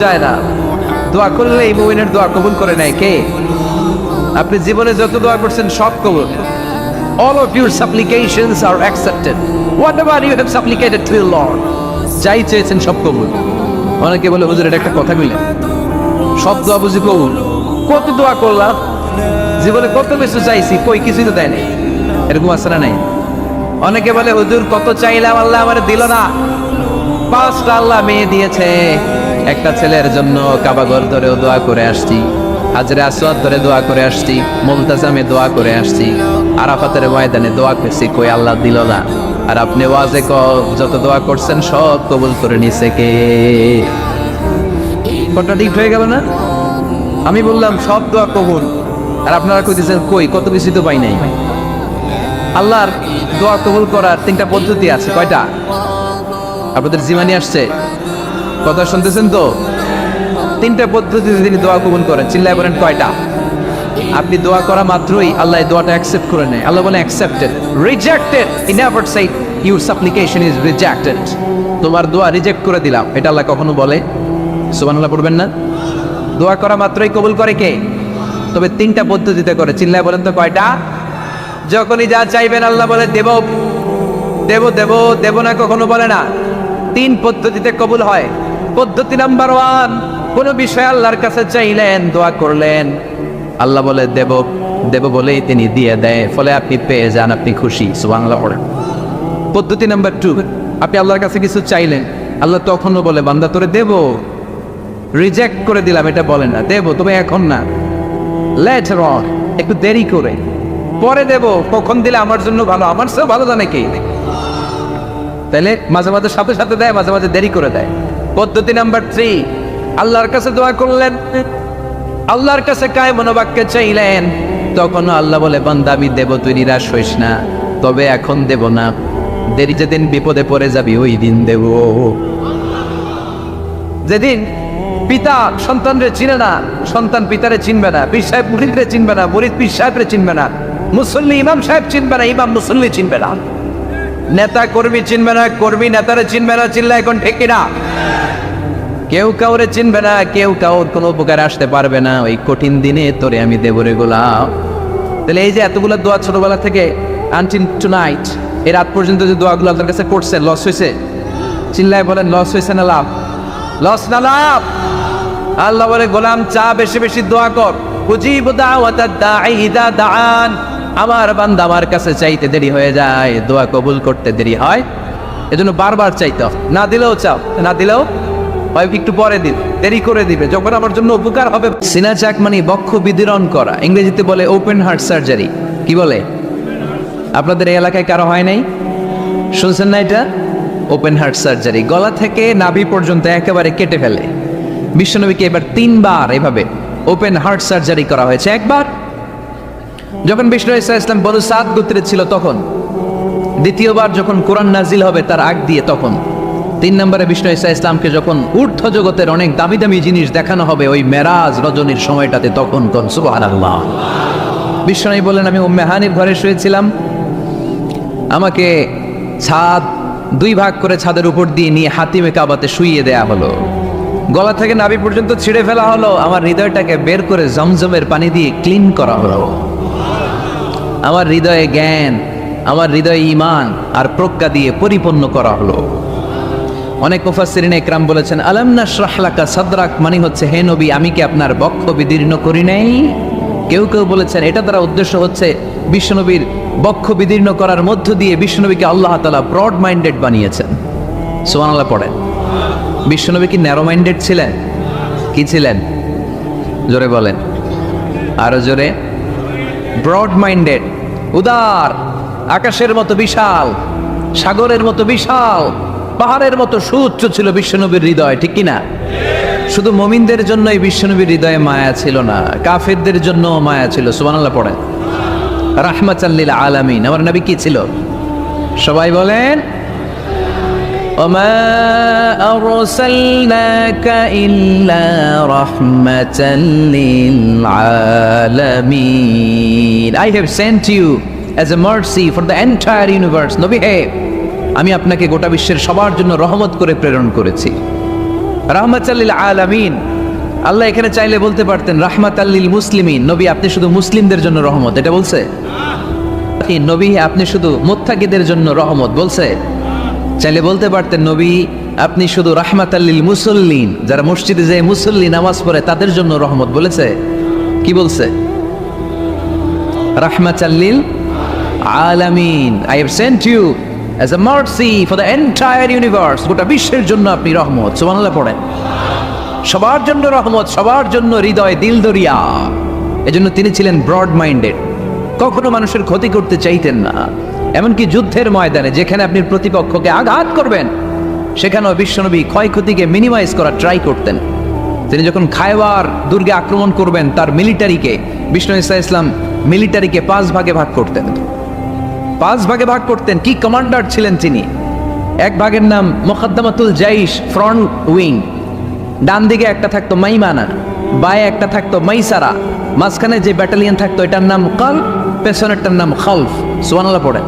যায় না। দোয়া করলে এই মুমিনের দোয়া কবুল করে নেয় কে? আপনি জীবনে যত দোয়া করছেন সব কবুল। All of your supplications are accepted. Whatever you have supplicated to your Lord, যাই চেয়েছেন সব কবুল। অনেকে বলে হুজুর এটা একটা কথা কইলেন, সব দোয়া বুঝি কবুল? কত দোয়া করলাম, জীবনে কত কিছু চাইছি, কই কিছুই তো দেয় নাই। এরকম আছে না নাই? অনেকে বলে হুজুর কত চাইলাম আল্লাহ আমারে দিল না। 5টা আল্লাহ মেয়ে দিয়েছে, একটা ছেলের জন্য কাবাঘর ধরেও দোয়া করে আসছি, হাজরে আসওয়াদ ধরে দোয়া করে আসছি, মুলতাজামে দোয়া করে আসছি, আরাফাতের ময়দানে দোয়া করছি, কই আল্লাহ দিল না। আর আপনি ওয়াজে যত দোয়া করছেন সব কবুল করে নিছে কে? কন্ট্রাডিক্ট হয়ে গেল না? আমি বললাম সব দোয়া কবুল, আর আপনারা কইতেছেন কই কত কিছু তো পাই নাই। আল্লাহর দোয়া কবুল করার 3টা পদ্ধতি আছে। কয়টা? আপনাদের জীবনে আসছে? কথা শুনতেছেন তো? 3টা পদ্ধতিতে তিনি দোয়া কবুল করেন। চিল্লায় বলেন কয়টা? আপনি দোয়া করা মাত্রই আল্লাহ দোয়াটা অ্যাকসেপ্ট করে নেয়। আল্লাহ বলে accepted, rejected he never shed your সাপ্লিকেশন is rejected. তোমার দোয়া রিজেক্ট করে দিলাম, এটা আল্লাহ কখনো বলে? সুবহানাল্লাহ পড়বেন না? দোয়া করা মাত্রই কবুল করে কে? তবে 3টা পদ্ধতিতে করে। চিল্লায় বলেন তো কয়টা? যখনই যা চাইবেন আল্লাহ বলে দেব দেব দেব দেব না, কখনো বলে না। 3 পদ্ধতিতে কবুল হয়। পদ্ধতি নাম্বার 1, কোন বিষয় আল্লাহর কাছে চাইলেন, দোয়া করলেন, আল্লাহ বলে দেব দেব বলেই তিনি দিয়ে দেয়, ফলে আপনি পেয়ে যান, আপনি খুশি। সুবহানাল্লাহ পড়েন। পদ্ধতি নাম্বার 2, আপনি আল্লাহর কাছে কিছু চাইলেন, আল্লাহ তখনও বলে বান্দা তোরে দেব, রিজেক্ট করে দিলাম এটা বলে না, দেব তবে এখন না, লেটার অন, একটু দেরি করে, পরে দেব, কখন দিলে আমার জন্য ভালো, আমার চেয়েও ভালো জানে কে। তাহলে মাঝে মাঝে সাথে সাথে দেয়, মাঝে মাঝে দেরি করে দেয়। পদ্ধতি নাম্বার 3, আল্লাহর কাছে দোয়া করলেন, আল্লাহর কাছে কায় মনোবাক্যে চাইলেন, তখন আল্লাহ বলে বান্দা আমি দেব, তুই নিরাশ হইস না, তবে এখন দেব না, দেরি যেদিন বিপদে পড়ে যাবি ওই দিন দেব। যেদিন পিতা সন্তানরে চিনে না, সন্তান পিতারে চিনবে না, পীর সাহেব মুরিদরে চিনবে না, মুরিদ পীর সাহেবরে চিনবে না, মুসল্লি ইমাম সাহেব চিনবে না, ইমাম মুসল্লি চিনবে না, নেতা কর্মী চিনবে না, কর্মী নেতারে চিনবে না। চিল্লা এখন ঠিক কিনা? কেউ কাউরে চিনবে না, কেউ কাউর কোনো উপকার আসতে পারবে না। ওই কঠিন দিনে তোরে আমি দেব রে গোলাম। তাহলে এই যে এতগুলো দোয়া ছোটবেলা থেকে আনটিল টুনাইট, এই রাত পর্যন্ত যে দোয়াগুলো আপনার কাছে করছেন, লস হয়েছে? চিল্লায় বলেন লস হয়েছে না লাভ? লস না লাভ? আল্লাহ বলে গোলাম চা বেশি বেশি দোয়া কর, উজিবু দাওয়াতাদ দাঈ ইযা দাআন। আমার বান্দা আমার কাছে চাইতে দেরি হয়ে যায়, দোয়া কবুল করতে দেরি হয়, এজন্য বারবার চাইতে হয়। না দিলেও চাও, না দিলেও হয় একটু পরে দিন, দেরি করে দিবে, যখন আমার জন্য উপকার হবে। সিনা চাক মানে বক্ষ বিদীর্ণ করা, ইংরেজিতে বলে ওপেন হার্ট সার্জারি। কি বলে? আপনাদের এই এলাকায় কারো হয় নাই? শুনছেন না এটা? ওপেন হার্ট সার্জারি, গলা থেকে নাভি পর্যন্ত একেবারে কেটে ফেলে। বিশ্বনবীকে এবার 3বার এভাবে ওপেন হার্ট সার্জারি করা হয়েছে। একবার যখন বিষ্ণু ঈসা ইসলাম বনু সাদ গোত্রে ছিল তখন, দ্বিতীয়বার যখন কোরআন নাজিল হবে তার আগ দিয়ে তখন, 3 নম্বরে বিষ্ণু ঈসা ইসলামকে যখন ঊর্ধ্ব জগতের অনেক দামি দামি জিনিস দেখানো হবে ওই মেরাজ রজনীর সময়টাতে, তখন কোন সুবহানাল্লাহ। বিশ্বনবী বলেন আমি উম্মে হানির ঘরে শুয়েছিলাম, আমাকে ছাদ 2 ভাগ করে ছাদের উপর দিয়ে নিয়ে হাতিমে কাবাতে শুইয়ে দেয়া হলো, গলা থেকে নাভি পর্যন্ত ছিঁড়ে ফেলা হলো, আমার হৃদয়টাকে বের করে জমজমের পানি দিয়ে ক্লিন করা হলো, আমার হৃদয়ে জ্ঞান, আমার হৃদয়ে ঈমান আর প্রজ্ঞা দিয়ে পরিপূর্ণ করা হলো। অনেক মুফাসসিরিন ইকরাম বলেছেন আলাম নাশরাহ লাকা সাদরাক মানে হচ্ছে হে নবী আমি কি আপনার বক্ষ বিদীর্ণ করি নাই? কেউ কেউ বলেছেন এটা দ্বারা উদ্দেশ্য হচ্ছে বিশ্বনবীর বক্ষ বিদীর্ণ করার মধ্য দিয়ে বিশ্বনবীকে আল্লাহ তাআলা ব্রড মাইন্ডেড বানিয়েছেন। সুবহানাল্লাহ পড়েন। বিশ্বনবী কি ন্যারো মাইন্ডেড ছিলেন? কি ছিলেন? জোরে বলেন, আরো জোরে। ব্রড মাইন্ডেড, উদার, আকাশের মতো বিশাল, সাগরের মতো বিশাল, পাহাড়ের মতো সুউচ্চ ছিল বিশ্বনবীর হৃদয়, ঠিক কিনা? শুধু মুমিনদের জন্যই বিশ্বনবীর হৃদয়ে মায়া ছিল না, কাফেরদের জন্য মায়া ছিল। সুবহানাল্লাহ পড়েন। রাহমাতাল লিল আলামিন, আমার নবী কি ছিল? সবাই বলেন ওমা আরসালনাকা ইল্লা রাহমাতাল লিল আলামিন। I have sent you as a mercy for the entire universe. নবী হে, আমি আপনাকে গোটা বিশ্বের সবার জন্য রহমত করে প্রেরণ করেছি। রাহমাতাল্লিল আলামিন। আল্লাহ এখানে চাইলে বলতে পারতেন রাহমাতাল্লিল মুসলিমিন, নবী আপনি শুধু মুসলিমদের জন্য রহমত, এটা বলছে? নবী আপনি শুধু মুত্তাকিদের জন্য রহমত, বলছে? চাইলে বলতে পারতেন নবী আপনি শুধু রাহমাতাল্লিল মুসল্লিন, যারা মসজিদে যে মুসল্লি নামাজ পড়ে তাদের জন্য রহমত, বলেছে? কি বলছে? রাহমাতাল্লিল আলামিন, I have sent you as a mercy for the entire universe, গোটা বিশ্বের জন্য আপনি রহমত। সুবহানাল্লাহ পড়েন। সবার জন্য রহমত, সবার জন্য হৃদয় দিল দরিয়া। এজন্য তিনি ছিলেন ব্রড মাইন্ডেড, কখনো মানুষের ক্ষতি করতে চাইতেন না। এমনকি যুদ্ধের ময়দানে যেখানে আপনি প্রতিপক্ষকে আঘাত করবেন সেখানেও বিশ্বনবী ক্ষয়ক্ষতিকে মিনিমাইজ করার ট্রাই করতেন। তিনি যখন খায়বার দুর্গে আক্রমণ করবেন তার মিলিটারিকে, বিষ্ণু ঈসা ইসলাম মিলিটারিকে 5 ভাগে ভাগ করতেন। 5 ভাগে ভাগ করতেন। কি কমান্ডার ছিলেন তিনি! এক ভাগের নাম মুকদ্দমাতুল জাইশ, ফ্রন্ট উইং। ডান দিকে একটা থাকতো মাইমানা, বায়ে একটা থাকতো মাইসারা, মাঝখানে যে ব্যাটালিয়ন থাকতো এটার নাম কলব, পেছনেরটার নাম খালফ। সুবহানাল্লাহ পড়ে।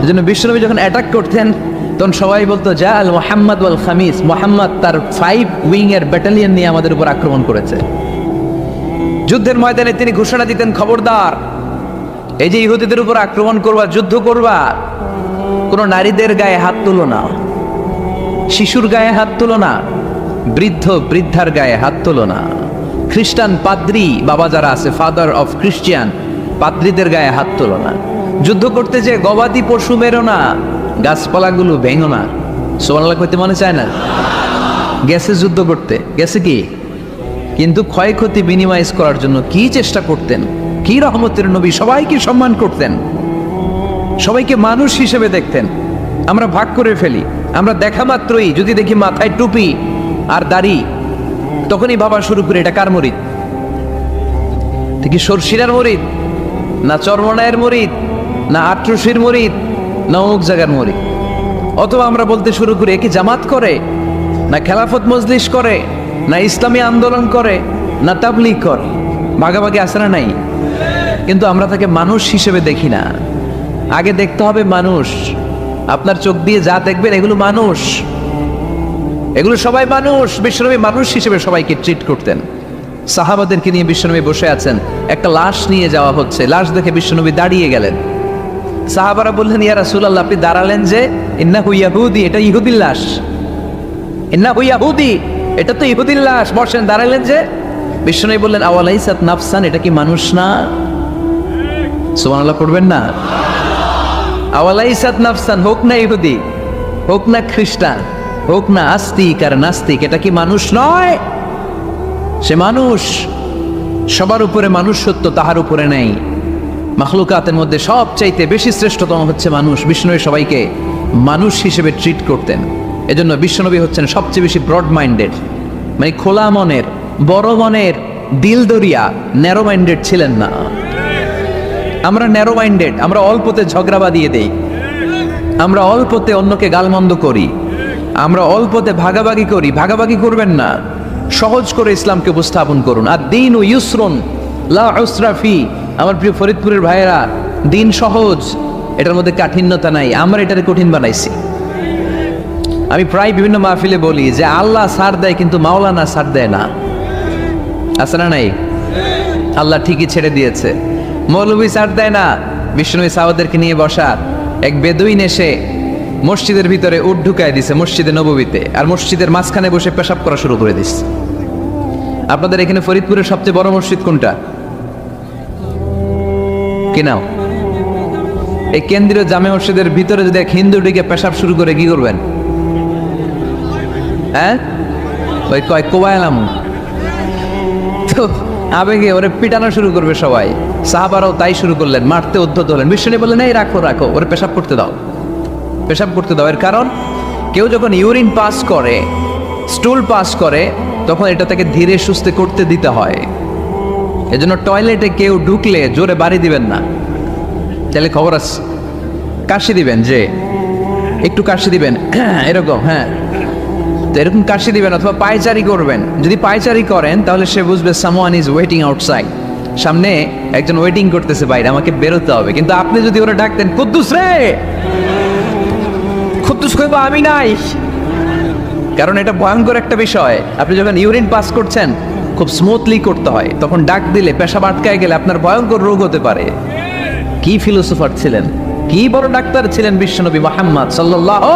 এজন্য বিশ্বনবী যখন অ্যাটাক করতেন তখন সবাই বলতো যা আল মুহাম্মদ ওয়াল খামিস, মুহাম্মদ তার 5 উইং এর ব্যাটালিয়ন নিয়ে আমাদের উপর আক্রমণ করেছে। যুদ্ধের ময়দানে তিনি ঘোষণা দিতেন, খবরদার, এই যে ইহুদিদের উপর আক্রমণ করবা, যুদ্ধ করবা, কোনো নারীদের গায়ে হাত তুলো না, শিশুর গায়ে হাত তুলো না, বৃদ্ধ বৃদ্ধার গায়ে হাত তুলো না, খ্রিস্টান পাদ্রী বাবা যারা আছে, ফাদার অফ ক্রিশ্চিয়ান, পাদ্রীদের গায়ে হাত তুলো না। যুদ্ধ করতে যে গবাদি পশু মেরো না, গাছপালাগুলো ভেঙো না। সুবহানাল্লাহ কইতে মনে চায় না? গেছে যুদ্ধ করতে, গেছে কি, কিন্তু ক্ষয়ক্ষতি মিনিমাইজ করার জন্য কি চেষ্টা করতেন! কি রহমতের নবী! সবাইকে সম্মান করতেন, সবাইকে মানুষ হিসেবে দেখতেন। আমরা ভাগ করে ফেলি, আমরা দেখা মাত্রই যদি দেখি মাথায় টুপি আর দাড়ি, তখনই ভাবা শুরু করি এটা কার মুরিদ? কি সরসিরার মুরিদ, না চরমনায়ের মুরিদ, না আটরশির মুরিদ, না অমুক জায়গার মুরিদ? অথবা আমরা বলতে শুরু করি এ কি জামাত করে, না খেলাফত মজলিস করে, না ইসলামী আন্দোলন করে, না তাবলীগ করে? ভাগাভাগি আছে না নাই? কিন্তু আমরা তাকে মানুষ হিসেবে দেখি না। আগে দেখতে হবে মানুষ। আপনার চোখ দিয়ে যা দেখবেন এগুলো মানুষ, এগুলো সবাই মানুষ। বিশ্বনবী মানুষ হিসেবে সবাইকে ট্রিট করতেন। সাহাবাদেরকে নিয়ে বিশ্বনবী বসে আছেন, একটা লাশ নিয়ে যাওয়া হচ্ছে, লাশ দেখে বিশ্বনবী দাঁড়িয়ে গেলেন। সাহাবারা বললেন ইয়া রাসূলুল্লাহ, আপনি দাঁড়ালেন যে? ইন্নাহু ইয়াহুদি, এটা ইহুদির লাশ। ইন্নাহু ইয়াহুদি, এটা তো ইহুদির লাশ, বসেন, দাঁড়ালেন যে? বিশ্বনবী বললেন আওয়ালাইসাত নাফসান, এটা কি মানুষ না? সুবহানাল্লাহ পড়বেন না? আওয়ালাইসাত নাফসান, হোক না ইহুদি, হোক না খ্রিস্টান, হোক না আস্তিক আর নাস্তিক, এটা কি মানুষ নয়? সে মানুষ। সবার উপরে মানুষ সত্য, তাহার উপরে নেই। মাখলুকাতের মধ্যে সবচাইতে বেশি শ্রেষ্ঠতম হচ্ছে মানুষ। বিশ্বনবী সবাইকে মানুষ হিসেবে ট্রিট করতেন। এজন্য বিশ্বনবী হচ্ছেন সবচেয়ে বেশি ব্রড মাইন্ডেড, মানে খোলা মনের, বড় মনের, দিল দরিয়া। ন্যারো মাইন্ডেড ছিলেন না। আমরা ন্যারো মাইন্ডেড, আমরা অল্পতে ঝগড়া বাঁধিয়ে দেই, আমরা অল্পতে অন্যকে গালমন্দ করি, আমরা অল্পতে ভাগাভাগি করি। ভাগাভাগি করবেন না, সহজ করে ইসলামকে উপস্থাপন করুন। আর দিন ও ইউসরুন লা উসরা ফি। আমার প্রিয় ফরিদপুরের ভাইয়েরা, দিন সহজ, এটার মধ্যে কাঠিন্যতা নাই। আমরা এটাকে কঠিন বানাইছি। আমি প্রায় বিভিন্ন মাহফিলে বলি যে আল্লাহ ছাড় দেয় কিন্তু মাওলানা ছাড় দেয় না। আছে না নাই? আল্লাহ ঠিকই ছেড়ে দিয়েছে, মৌলভী ছাড় দেয় না। বিষ্ণুবী সাহাবাদেরকে নিয়ে বসা, এক বেদুইন এসে মসজিদের ভিতরে উট ঢুকায় দিছে, মসজিদে নববীতে, আর মসজিদের মাঝখানে বসে পেশাব করা শুরু করে দিচ্ছে। আপনাদের এখানে ফরিদপুরের সবচেয়ে বড় মসজিদ কোনটা? কি নাও? এই কেন্দ্রীয় জামে মসজিদের ভিতরে যদি এক হিন্দু ঢুকে পেশাব শুরু করে কি করবেন? হ্যাঁ, ওই কয় কোবাইলাম, তো আবেগে ওরে পিটানো শুরু করবে সবাই। সাহাবারাও তাই শুরু করলেন, মারতে উদ্ধত হলেন। বিষ্ণু বললেন এই রাখো রাখো, ওরে পেশাব করতে দাও, পেশাব করতে দাও। এর কারণ কেউ যখন ইউরিন পাস করে, স্টুল পাস করে, তখন এটা তাকে ধীরে সুস্থে করতে দিতে হয়। এজন্য টয়লেটে কেউ ঢুকলে জোরে বাড়ি দিবেন না। তাহলে খবর আছে, কাশি দিবেন, যে একটু কাশি দিবেন এরকম, হ্যাঁ, তো এরকম কাশি দিবেন। অথবা পায়চারি করবেন। যদি পায়চারি করেন তাহলে সে বুঝবে সামওয়ান ইজ ওয়েটিং আউটসাইড, সামনে একজন ওয়েটিং করতেছে বাইরে, আমাকে বেরোতে হবে। কিন্তু আপনি যদি ওরা ডাকতেন কুদ্দুস রে, কুদ্দুস কইবা আমি নাই, কারণ এটা ভয়ঙ্কর একটা বিষয়। আপনি যখন ইউরিন পাস করছেন খুব স্মুথলি করতে হয়, তখন ডাক দিলে পেশাব আটকায় গেলে আপনার ভয়ঙ্কর রোগ হতে পারে। কি ফিলোসোফার ছিলেন, কি বড় ডাক্তার ছিলেন বিশ্বনবী মুহাম্মদ সাল্লাল্লাহু